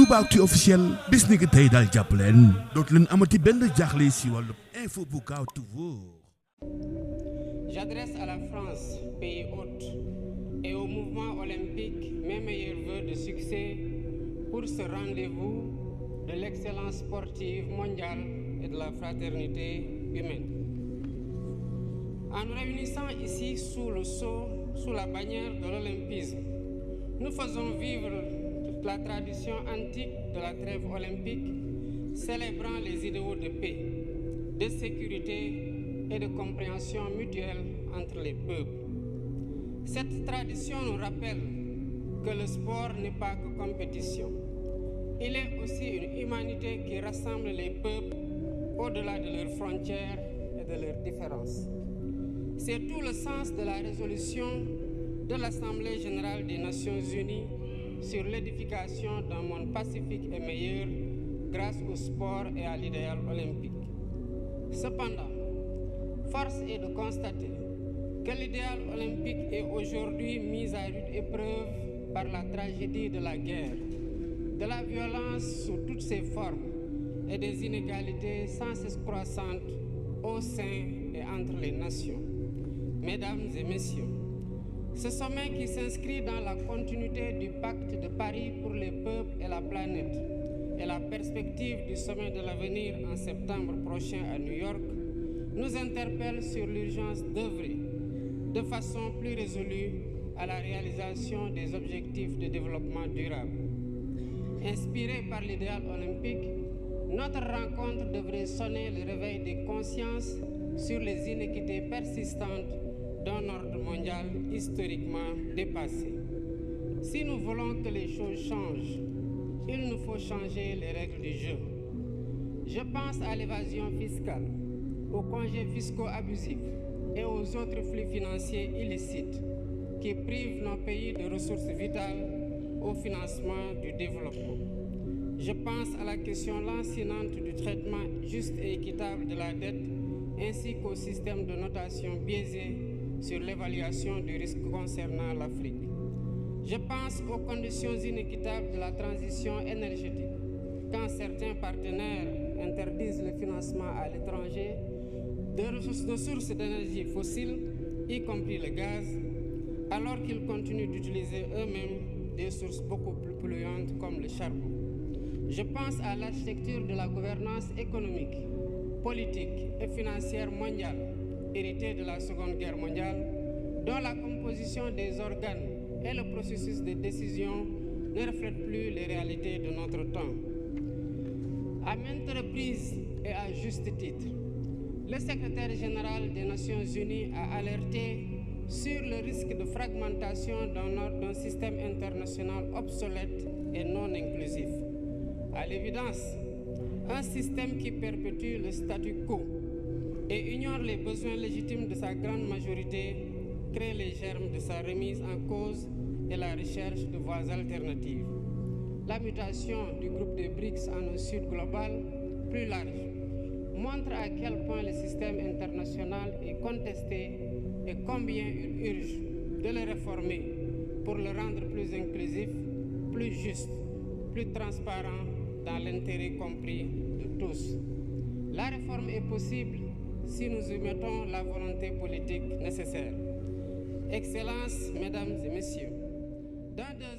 Toubactu officiel bis ni ki tey daal jàpp leen dootu leen amati benn jaaxle si wàllu info bu gaaw toujours. J'adresse à la France, pays hôte, et au mouvement olympique mes meilleurs vœux de succès pour ce rendez-vous de l'excellence sportive mondiale et de la fraternité humaine. En nous réunissant ici sous le sceau, sous la bannière de l'olympisme, nous faisons vivre la tradition antique de la trêve olympique, célébrant les idéaux de paix, de sécurité et de compréhension mutuelle entre les peuples. Cette tradition nous rappelle que le sport n'est pas que compétition. Il est aussi une humanité qui rassemble les peuples au-delà de leurs frontières et de leurs différences. C'est tout le sens de la résolution de l'Assemblée générale des Nations unies sur l'édification d'un monde pacifique et meilleur grâce au sport et à l'idéal olympique. Cependant, force est de constater que l'idéal olympique est aujourd'hui mis à rude épreuve par la tragédie de la guerre, de la violence sous toutes ses formes et des inégalités sans cesse croissantes au sein et entre les nations. Mesdames et messieurs, ce sommet qui s'inscrit dans la continuité du pacte de Paris pour les peuples et la planète et la perspective du sommet de l'avenir en septembre prochain à New York nous interpelle sur l'urgence d'œuvrer de façon plus résolue à la réalisation des objectifs de développement durable. Inspiré par l'idéal olympique, notre rencontre devrait sonner le réveil des consciences sur les inéquités persistantes d'un ordre mondial historiquement dépassé. Si nous voulons que les choses changent, il nous faut changer les règles du jeu. Je pense à l'évasion fiscale, aux congés fiscaux abusifs et aux autres flux financiers illicites qui privent nos pays de ressources vitales au financement du développement. Je pense à la question lancinante du traitement juste et équitable de la dette ainsi qu'au système de notation biaisé sur l'évaluation du risque concernant l'Afrique. Je pense aux conditions inéquitables de la transition énergétique, quand certains partenaires interdisent le financement à l'étranger de sources d'énergie fossiles, y compris le gaz, alors qu'ils continuent d'utiliser eux-mêmes des sources beaucoup plus polluantes comme le charbon. Je pense à l'architecture de la gouvernance économique, politique et financière mondiale, héritée de la Seconde Guerre mondiale, dont la composition des organes et le processus de décision ne reflètent plus les réalités de notre temps. À maintes reprises et à juste titre, le secrétaire général des Nations Unies a alerté sur le risque de fragmentation d'un système international obsolète et non inclusif. À l'évidence, un système qui perpétue le statu quo et ignore les besoins légitimes de sa grande majorité crée les germes de sa remise en cause et la recherche de voies alternatives. La mutation du groupe des BRICS en un sud global plus large montre à quel point le système international est contesté et combien il urge de le réformer pour le rendre plus inclusif, plus juste, plus transparent dans l'intérêt compris de tous. La réforme est possible si nous y mettons la volonté politique nécessaire. Excellences, Mesdames et Messieurs, dans 2